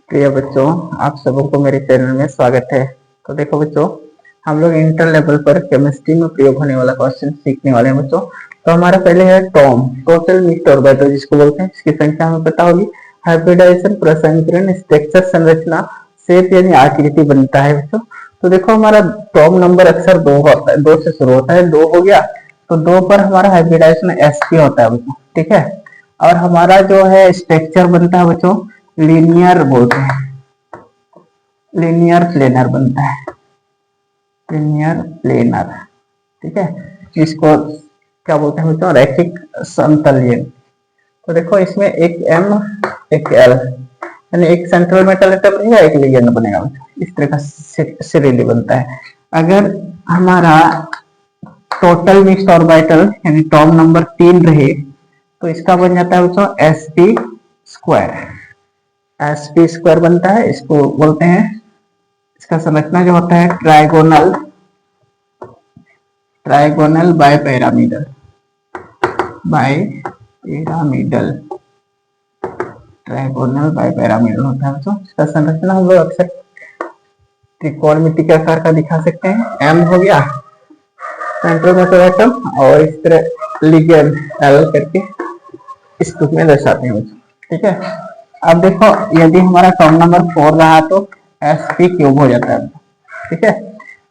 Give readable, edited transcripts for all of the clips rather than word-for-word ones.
प्रिय बच्चों, आप सबों को मेरे चैनल में स्वागत है। तो देखो बच्चों, हम लोग इंटर लेवल पर केमिस्ट्री में प्रयोग होने वाला क्वेश्चन सीखने वाले हैं बच्चों। तो हमारा पहले है टॉम, टोटल मिक्स्ड ऑर्बिटल जिसको बोलते हैं। इसकी संख्या हमें पता होगी। हाइब्रिडाइजेशन, प्रसंकरण, स्ट्रक्चर, संरचना, शेप यानी आकृति बनता है बच्चों। तो देखो हमारा टॉम नंबर अक्सर 2 होता है, 2 से शुरू होता है। 2 हो गया तो 2 पर हमारा हाइब्रिडाइजेशन sp होता है बच्चों, ठीक है। और हमारा जो है स्ट्रक्चर बनता है बच्चों, लीनियर बोलते हैं, लीनियर प्लेनर बनता है, लीनियर प्लेनर, ठीक है। इसको क्या बोलते हैं बच्चों, रैखिक समतलीय। तो देखो इसमें एक M एक L, यानी एक सेंट्रल मेटल एटम रहेगा, एक लिगेंड बनेगा बच्चों। इस तरह का श्रेणी बनता है। अगर हमारा टोटल मिक्स्ड ऑर्बिटल यानी टॉम नंबर 3 रहे तो इसका बन जाता है बच्चों sp स्क्वायर। sp स्क्वायर बनता है, इसको बोलते हैं। इसका संरचना जो होता है trigonal, trigonal bipyramidal, bipyramidal, trigonal bipyramidal होता है बच्चों। इसका संरचना हम लोग अक्सर त्रिकोणमिति के आकार का दिखा सकते हैं। M हो गया सेंट्रल मेटल एटम, और इस तरह लिगेंड L करके इस रूप में दर्शाते हैं बच्चों, ठीक है। अब देखो यदि हमारा टॉम नंबर 4 रहा तो sp क्यूब हो जाता है, ठीक है।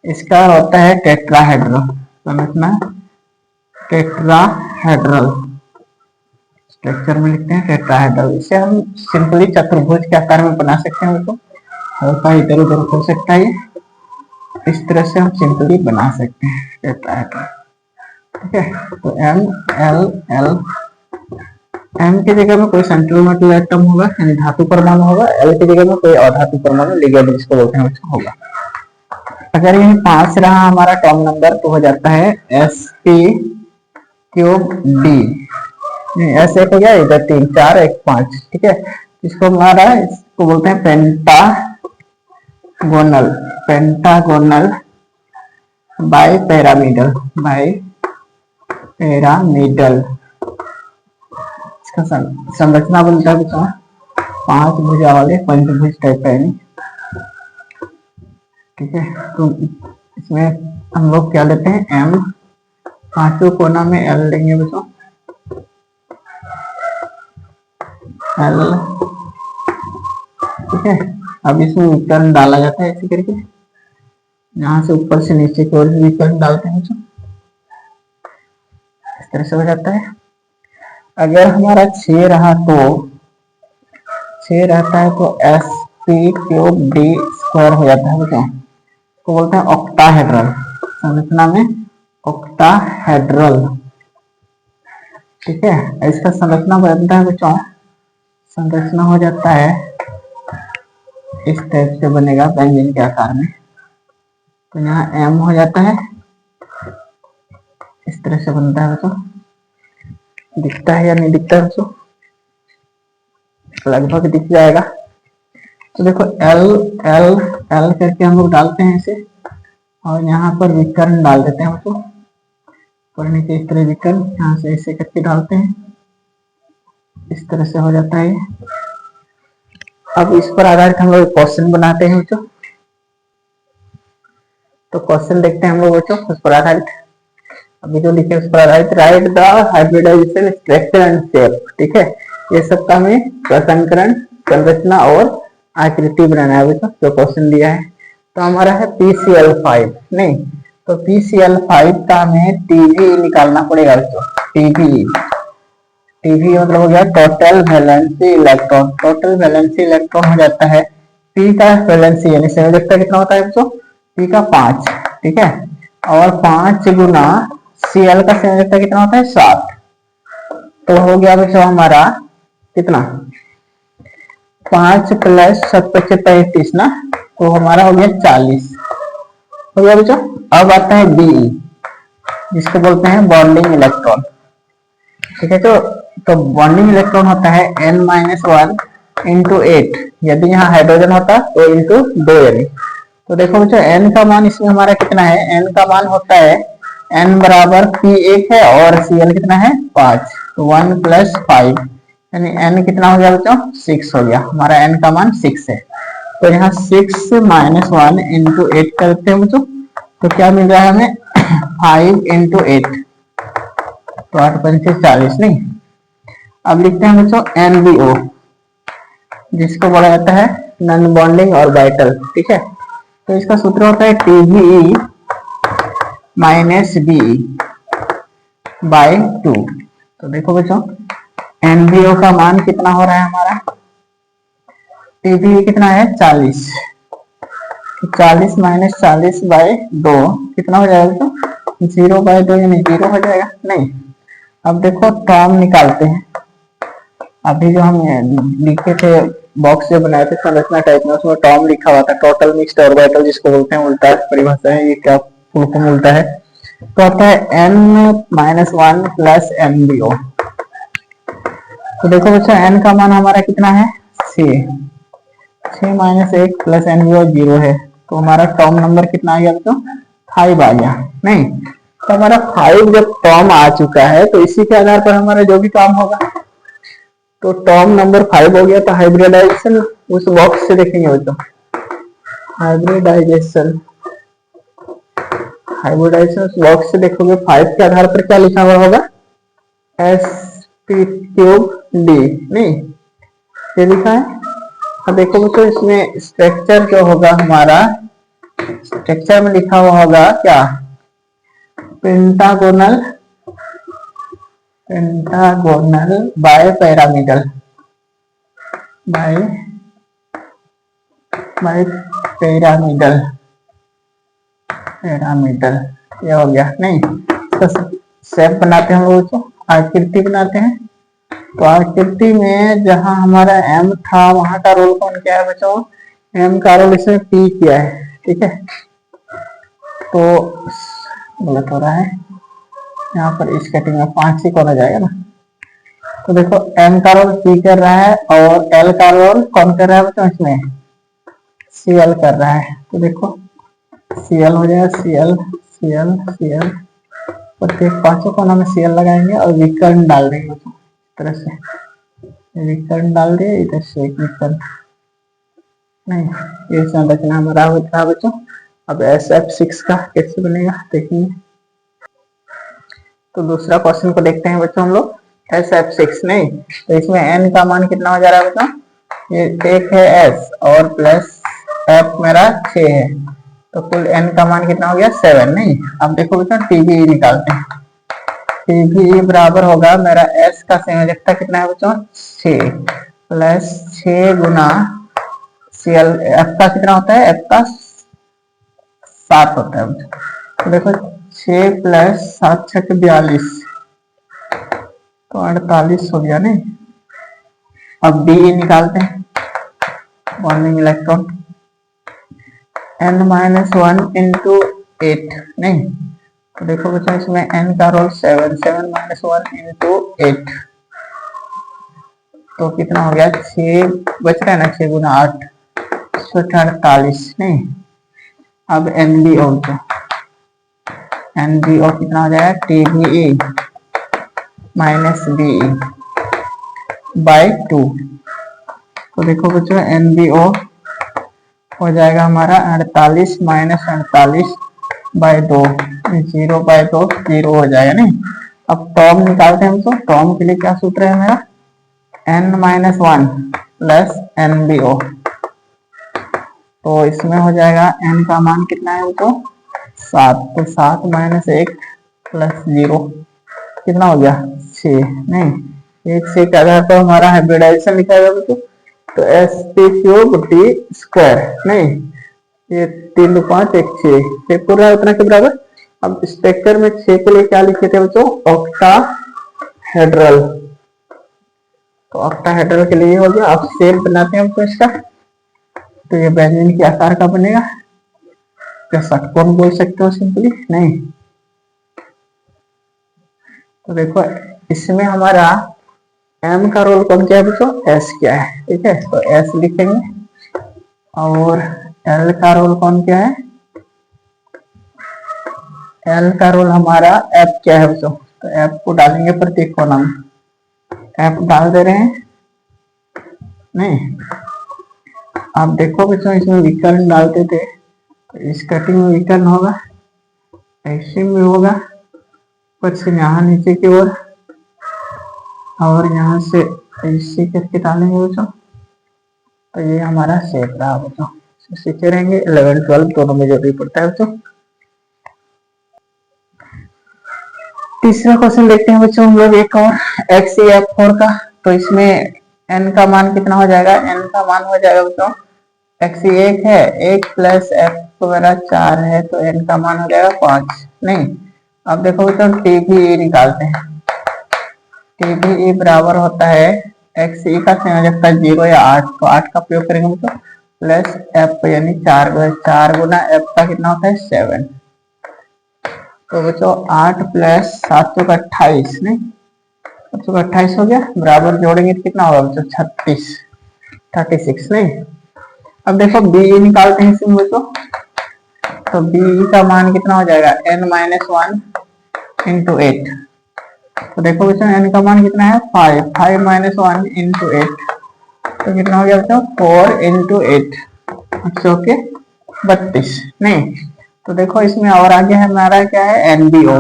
इसका होता है टेट्राहेड्रल, संरचना टेट्राहेड्रल, स्ट्रक्चर में लिखते हैं टेट्राहेड्रल। इसे हम सिंपली चतुर्भुज के आकार में बना सकते हैं बच्चों। हल्का इधर उधर हो सकता है, इस तरह से हम सिंपली बना सकते हैं टेट्राहेड्रल, ठीक है। तो M L L, M की जगह में कोई सेंट्रल मेटल एटम होगा यानी धातु परमाणु होगा, L की जगह में कोई अधातु परमाणु लिगेंड जिसको बोलते हैं उसका होगा। अगर यह 5 रहा हमारा टॉम नंबर तो हो जाता है sp क्यूब d, S एक हो गया, इधर 3 4 1 5, ठीक है। इसको हमारा इसको बोलते हैं पेंटागोनल, पेंटागोनल बाइपिरामिडल, बाइपिरामिडल। संरचना बनता है बच्चों 5 भुजा वाले पंचभुज टाइप का, ठीक है। तो इसमें हम लोग क्या लेते हैं, M, पांचों कोना में L लेंगे बच्चों, L, ठीक है। अब इसमें विकर्ण डाला जाता है ऐसे करके, यहाँ से ऊपर से नीचे की ओर विकर्ण डालते हैं बच्चों, इस तरह से हो जाता है। अगर हमारा 6 रहा तो 6 रहता है तो sp क्यूब d स्क्वायर हो जाता है बच्चों। इसको बोलते हैं ऑक्टाहेड्रल, संरचना में ऑक्टाहेड्रल, ठीक है। इसका संरचना बनता है बच्चों, संरचना हो जाता है इस टाइप से बनेगा व्यंजन के आकार में। तो यहाँ M हो जाता है, इस तरह से बनता है बच्चों। दिखता है या नहीं दिखता है बच्चों, लगभग दिख जाएगा। तो देखो L L L करके हम लोग डालते हैं इसे, और यहाँ पर विकर्ण डाल देते हैं बच्चों, पर नीचे इस तरह विकर्ण यहाँ से ऐसे करके डालते हैं, इस तरह से हो जाता है। अब इस पर आधारित हम लोग क्वेश्चन बनाते हैं बच्चों। तो क्वेश्चन देखते हैं हम लोग बच्चों उस पर आधारित। अभी जो लिखे उस पर आधारित, write the hybridisation structure and shape, ठीक है। ये सब का हमें प्रसंकरण, संरचना और आकृति बनाना है बच्चों, जो क्वेश्चन दिया है। तो हमारा है PCl5, नहीं तो PCl5 का हमें Tv निकालना पड़ेगा बच्चों। Tv मतलब हो गया total valency electron, total valency electron हो जाता है P का वैलेंसी यानी संयोजकता कितना होता है बच्चों, P का 5, ठीक है। और 5 गुना Cl का संयोजकता कितना होता है 7। तो हो गया बच्चों हमारा कितना, 5 प्लस 7 × 35 ना, तो हमारा हो गया 40 हो गया बच्चों। अब आता है Be, जिसको बोलते हैं बॉन्डिंग इलेक्ट्रॉन, ठीक है। तो बॉन्डिंग इलेक्ट्रॉन होता है n-1 × 8, यदि यहाँ हाइड्रोजन होता तो इंटू 2 यानी। तो देखो बच्चों n का मान इसमें हमारा कितना है, n का मान होता है n बराबर P1 है और Cl कितना है 5, तो 1 + 5 यानी n कितना हो गया बच्चों 6 हो गया, हमारा n का मान 6 है। तो यहाँ 6 माइनस 1 इंटू 8 करते हैं बच्चों, तो क्या मिल रहा है हमें 5 इंटू 8, तो 8 पंचे 40 नहीं। अब लिखते हैं बच्चों NBO, जिसको बोला जाता है नॉन बॉन्डिंग ऑर्बिटल, ठीक है। तो इसका सूत्र होता है TBE माइनस BE बाय 2। तो देखो बच्चों NBO का मान कितना हो रहा है हमारा, TBE कितना है 40, तो 40 माइनस 40 बाय 2 कितना हो जाएगा बच्चों 0 बाय 2, यानी 0 हो जाएगा नहीं। अब देखो टर्म निकालते हैं, अभी जो हम लिखे थे बॉक्स जो बनाए थे संरचना टाइप में, उसमें टर्म लिखा हुआ था टोटल मिक्स्ड ऑर्बिटल, जिसको बोलते हैं, उल्टा परिभाषा है ये, क्या फुल फॉर्म उल्टा है, तो आता है n माइनस 1 प्लस NBO। तो देखो बच्चों n का मान हमारा कितना है 6 माइनस 1 प्लस NBO 0 है, तो हमारा टर्म नंबर कितना आ गया बच्चों 5 आ गया नहीं। तो हमारा 5 जब टर्म आ चुका है, तो इसी के आधार पर हमारा जो भी टर्म होगा, तो टर्म नंबर 5 हो गया, तो हाइब्रिडाइजेशन उस बॉक्स से देखेंगे बच्चों, हाइब्रिडाइजेशन उस बॉक्स से देखोगे 5 के आधार पर क्या लिखा हुआ होगा SP³ D नहीं, ये लिखा है। अब देखो बच्चों इसमें स्ट्रक्चर जो होगा हमारा, स्ट्रक्चर में लिखा हुआ होगा क्या pentagonal bipyramidal, bipyramidal ये हो गया नहीं। तो शेप बनाते हैं हम लोग, आकृति बनाते हैं, तो आकृति में जहां हमारा m था वहां का रोल कौन किया है बच्चों, m का रोल इसमें p किया है, ठीक है। तो गलत हो रहा है यहाँ पर, इस कटिंग में 5 से कौन आ जाएगा ना। तो देखो m का रोल p कर रहा है और l का रोल कौन कर रहा है बच्चों, इसमें Cl कर रहा है। तो देखो Cl हो जाएगा, Cl प्रत्येक 5 कोना में Cl लगाएंगे और विकर्ण डाल देंगे बच्चों, इस तरह से विकर्ण डाल दिए, इधर से एक विकर्ण नहीं, ये संरचना हमारा होता है बच्चों। अब SF6 का कैसे बनेगा देखेंगे। तो दूसरा क्वेश्चन को देखते हैं बच्चों हम लोग, SF6 नहीं, तो इसमें n का मान कितना हो जा रहा है बच्चों, ये 1 है s और प्लस f मेरा 6 है, तो कुल n का मान कितना हो गया 7 नहीं। अब देखो बच्चों TBE निकालते हैं, TBE बराबर होगा मेरा s का संयोजकता कितना है बच्चों 6 प्लस 6 गुना Cl, f का कितना होता है, f का 7 होता है बच्चों। तो देखो 6 प्लस 7 6 42, तो 48 हो गया नहीं। अब DE निकालते हैं, bonding electron n minus 1 into 8 नहीं, तो देखो बच्चों इसमें n का रोल 7 माइनस 1 इंटू 8, तो कितना हो गया 6 बच रहा है ना, 6 गुना 8 48 नहीं। अब NBO कितना हो जाएगा TBE माइनस BE बाय 2। तो देखो बच्चों NBO हो जाएगा हमारा 48 माइनस 48 बाय 2, 0 बाय 2 0 हो जाएगा नहीं। अब टर्म निकालते हैं हम, तो टर्म के लिए क्या सूत्र है मेरा n माइनस 1 प्लस NBO, तो इसमें हो जाएगा n का मान कितना है तो 7, तो 7 माइनस 1 प्लस 0 कितना हो गया 6 नहीं, 1 6 के आधार पर हमारा हाइब्रिडाइजेशन लिखा जाएगा बच्चों, तो SP³ D स्क्वायर नहीं, ये 3 2 5 1 6 पूरा उतना के बराबर। अब स्ट्रक्चर में 6 के लिए क्या लिखे थे बच्चों ऑक्टाहेड्रल, तो ऑक्टाहेड्रल के लिए हो गया। अब शेप बनाते हैं हमको इसका, तो ये बेंजीन के आकार का बनेगा, क्या षटकोण बोल सकते हो सिंपली नहीं। तो देखो इसमें हमारा m का रोल कौन क्या है बच्चों s क्या है, ठीक है, तो s लिखेंगे, और l का रोल कौन क्या है, l का रोल हमारा f क्या है बच्चों, तो f को डालेंगे प्रत्येक कोना में, f डाल दे रहे हैं नहीं। आप देखो बच्चों, इसमें विकर्ण डालते थे तो इस कटिंग में विकर्ण होगा, ऐसे में होगा, ऊपर से यहाँ नीचे की ओर, और यहाँ से ऐसे करके डालेंगे बच्चों, तो ये हमारा शेप रहा बच्चों। सीखे रहेंगे, 11 12 दोनों में जरूरी पड़ता है बच्चों। तीसरा क्वेश्चन देखते हैं बच्चों हम लोग एक और, XCF4 का। तो इसमें n का मान कितना हो जाएगा? n का मान हो जाएगा बच्चों, x 1 है, 1 प्लस f मेरा 4 है, तो n का मान हो जाएगा 5। नहीं, अब देखो बच्चों TBE निकालते हैं। TBE बराबर होता है XE का संयोजकता 0 या 8, तो 8 का प्रयोग करेंगे बच्चों, प्लस f यानी 4 गुना f का कितना होता है 7। तो बच्चों 8 प्लस 7 का 28, नहीं 7 का 28 हो गया, बराबर जोड़ेंगे तो कितना होगा बच्चों 36, नहीं। अब देखो BE निकालते हैं इसमें बच्चों, तो BE का मान कितना हो जाएगा n माइनस 1 इंटू 8। तो देखो बच्चों n का मान कितना है 5 माइनस 1 इंटू 8, तो कितना हो गया बच्चों 4 इंटू 8, ओके 32, नहीं। तो देखो इसमें और आगे है हमारा क्या है NBO,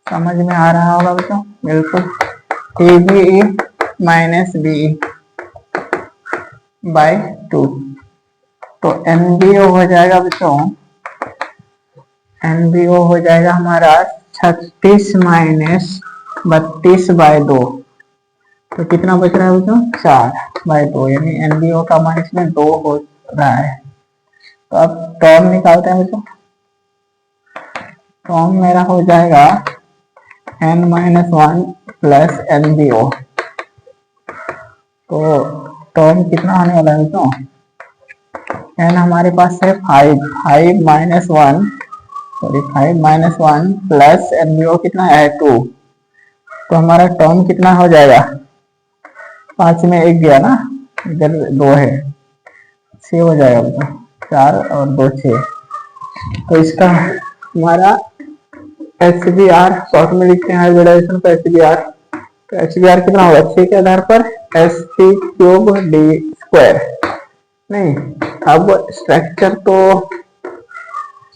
समझ में आ रहा होगा बच्चों, बिल्कुल। TBE माइनस BE बाय 2, तो NBO हो जाएगा बच्चों, NBO हो जाएगा हमारा 36 माइनस 32 बाय 2, तो कितना बच रहा है बच्चों 4 बाय 2, यानी NBO का मान इसमें 2 हो रहा है। तो अब टर्म निकालते हैं बच्चों, टर्म मेरा हो जाएगा n माइनस 1 प्लस NBO, तो टर्म कितना आने वाला है बच्चों, n हमारे पास है 5 माइनस 1 प्लस NBO कितना है 2, तो हमारा टर्म कितना हो जाएगा, 5 में 1 गया ना, इधर 2 है, 6 हो जाएगा बच्चों, 4 और 2 6। तो इसका हमारा HBr शॉर्ट में लिखते हैं हाइब्रिडाइजेशन का HBr, तो HBr कितना होगा 6 के आधार पर SP³ d², नहीं। अब स्ट्रक्चर तो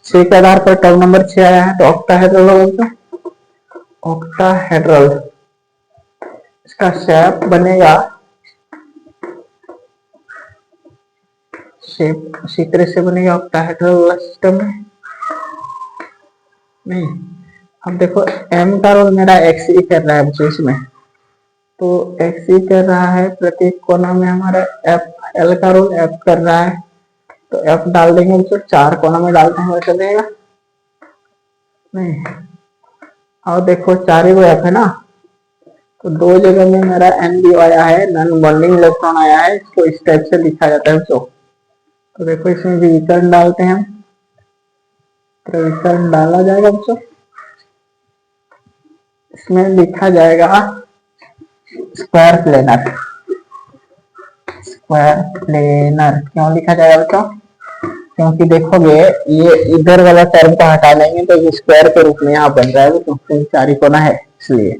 6 के आधार पर टर्म नंबर 6 आया है, तो ऑक्टाहेड्रल होगा, ऑक्टाहेड्रल इसका शेप बनेगा, शेप इसी तरह से बनेगा ऑक्टाहेड्रल सिस्टम में, नहीं। अब देखो m का रोल मेरा XE कर रहा है बच्चों इसमें, तो XE कर रहा है, प्रत्येक कोना में हमारा L का रोल F कर रहा है, तो F डाल देंगे बच्चों, 4 कोना में डालते हैं वैसे देगा, नहीं। और देखो 4 ही F है ना, तो 2 जगह में मेरा NBO आया है, नॉन बॉन्डिंग इलेक्ट्रॉन आया है, इसको इस टाइप से लिखा जाता है बच्चों। तो देखो इसमें भी विकर्ण डालते हैं, तो विकर्ण डाला जाएगा बच्चों, इसमें लिखा जाएगा स्क्वायर प्लेनर। क्यों लिखा जाएगा बच्चों, क्योंकि देखोगे ये इधर वाला टर्म को हटा लेंगे तो स्क्वायर के रूप में यहाँ बन रहा है बच्चों, 4 कोना है इसलिए।